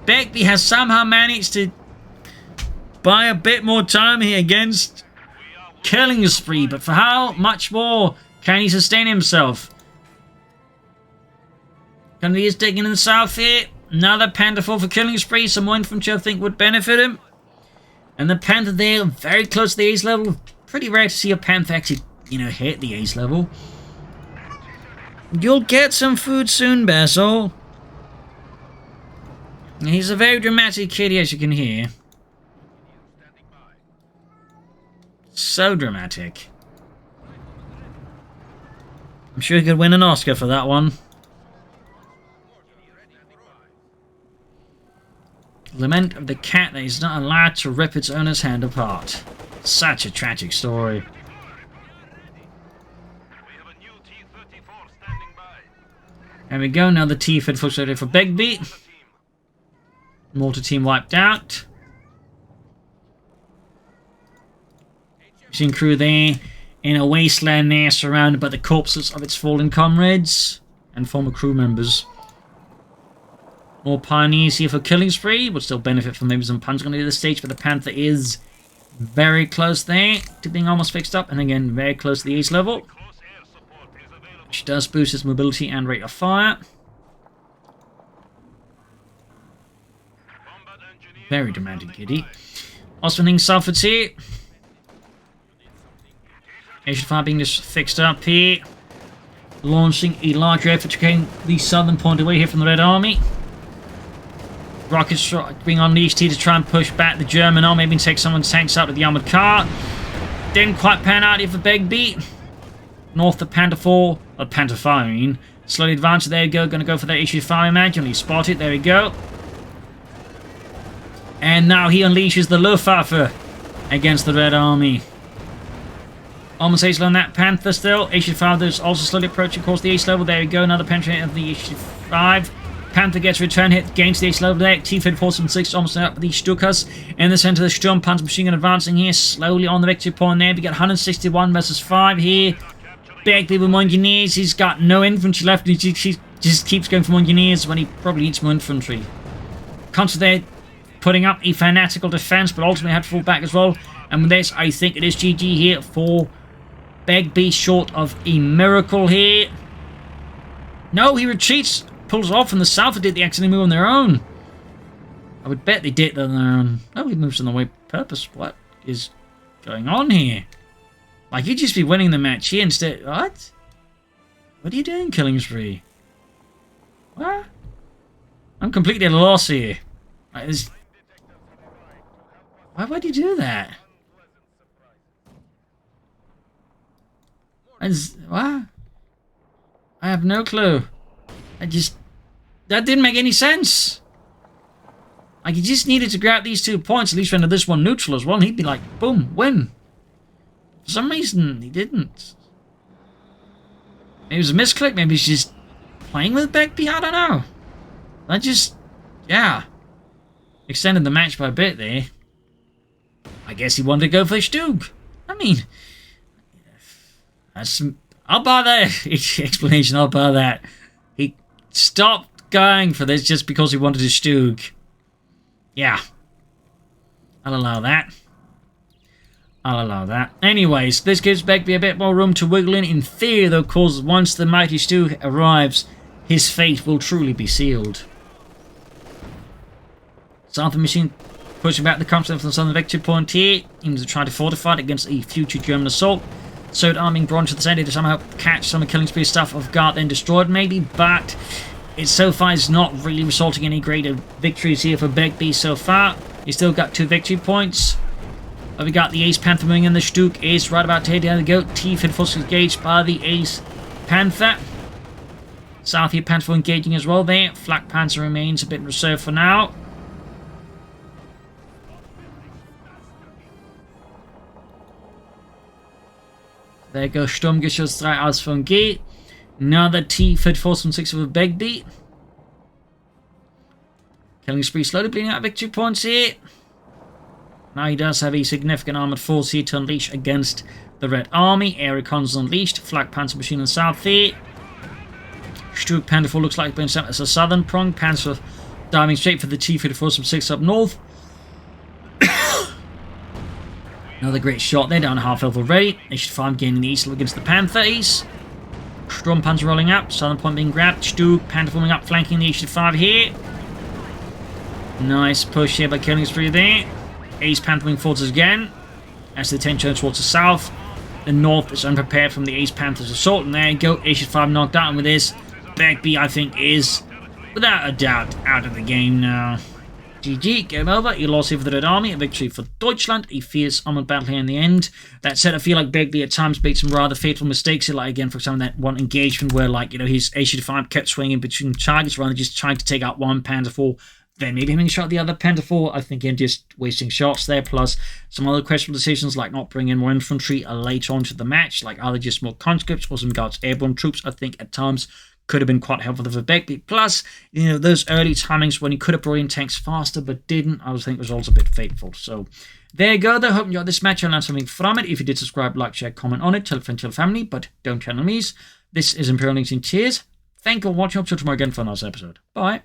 Begbie has somehow managed to buy a bit more time here against Killing Spree, but for how much more can he sustain himself? He is digging in the south here. Another Panther 4 for Killing Spree. Some more infantry I think would benefit him. And the Panther there, very close to the ace level. Pretty rare to see a Panther actually, hit the ace level. You'll get some food soon, Basil. He's a very dramatic kitty, as you can hear. So dramatic. I'm sure he could win an Oscar for that one. Lament of the cat that is not allowed to rip its owner's hand apart. Such a tragic story. There we go, now the T-54 for Begbie. Mortar team wiped out. Seeing crew there in a wasteland there, surrounded by the corpses of its fallen comrades and former crew members. More pioneers here for Killing Spree. Would still benefit from maybe some punch on the other stage, but the Panther is very close there to being almost fixed up, and again very close to the ace level, which does boost its mobility and rate of fire. Very dramatic kitty. Osman Salford's here. H-5 being just fixed up here. Launching a larger effort to gain the southern point away here from the Red Army. Rockets being unleashed here to try and push back the German army, maybe take someone's tanks out with the armoured car. Didn't quite pan out here for Begbie. North, the Panther 4 Panther firing. Slowly advance. There we go. Going to go for that HE5 imaginally. Spot it. There we go. And now he unleashes the Luftwaffe against the Red Army. Almost ace level on that Panther still. HE5 is also slowly approaching, of course, the ace level. There we go. Another penetrating of the HE5. Panther gets return hit, gains the ace level there. T-5476 almost up with the Stukas. In the center, the Sturmpanzer machine gun advancing here. Slowly on the victory point there. We got 161 versus 5 here. Begbie with more engineers. He's got no infantry left. He just keeps going for more engineers when he probably needs more infantry. Consul there putting up a fanatical defense, but ultimately had to fall back as well. And with this, I think it is GG here for Begbie, short of a miracle here. No, he retreats, pulls off from the south. They did the accident move on their own. I would bet they did that on their own. Oh, he moves on the way purpose. What is going on here? Like, you'd just be winning the match here instead. What? What are you doing, Killing Spree? What? I'm completely at a loss here. Like, why would you do that? What? I have no clue. That didn't make any sense. Like, he just needed to grab these 2 points, at least render this one neutral as well, and he'd be like, boom, win. For some reason, he didn't. Maybe it was a misclick, maybe he's just playing with Begbie, I don't know. That just, yeah. Extended the match by a bit there. I guess he wanted to go for Stug. I mean, I'll buy that explanation, I'll buy that. He stopped going for this just because he wanted a Stug. Yeah. I'll allow that. I'll allow that. Anyways, this gives Begbie a bit more room to wiggle in theory, though, of course, once the mighty Stug arrives, his fate will truly be sealed. Southern machine pushing back the conflict from the southern victory point here. Aims to try to fortify it against a future German assault. So arming Bronze to the center to somehow catch some of Killing Spree stuff off guard, then destroyed maybe, but it so far is not really resulting in any greater victories here for Begbie so far. He's still got 2 victory points. But we got the Ace Panther moving in. The Stuk is right about to head down the go. T-54 engaged by the Ace Panther. South here, Panther engaging as well there. Flak Panther remains a bit in reserve for now. There goes Sturmgeschoss 3 aus von G. Another T-54 over Begbie. Killing Spree slowly bleeding out victory points here. Now he does have a significant armoured force here to unleash against the Red Army. Air Recon's unleashed. Flak Panther machine in the south here. Stuk Panther 4 looks like being sent as a southern prong. Panther diving straight for the T-54 up north. Another great shot there, down to half health already. HE5 gaining the east against the Panthers. Sturmpanzer rolling up, southern point being grabbed. Stuk Panther forming up, flanking the HE5 here. Nice push here by Killing Spree there. Ace Panther moving forwards again. As the attention towards the south. The north is unprepared from the Ace Panther's assault. And there you go, HE5 knocked out. And with this, Begbie, I think, is, without a doubt, out of the game now. GG, game over. You lost here for the Red Army. A victory for Deutschland. A fierce armoured battle here in the end. That said, I feel like Begbie at times made some rather fateful mistakes here. Like, again, for example, that one engagement where, like, you know, his HE5 kept swinging between targets rather than just trying to take out one Panther 4. Then maybe having shot the other Panther 4. I think, again, just wasting shots there. Plus, some other questionable decisions like not bringing in more infantry later on to the match. Like, either just more conscripts or some guards airborne troops. I think at times could have been quite helpful for Begbie. Plus, you know, those early timings when he could have brought in tanks faster but didn't, I think was also a bit fateful. So, there you go though. Hope you enjoyed this match and learned something from it. If you did, subscribe, like, share, comment on it. Tell a friend, tell family, but don't tell enemies. This is Imperial Links in Cheers. Thank you for watching. Hope to see you tomorrow again for another episode. Bye.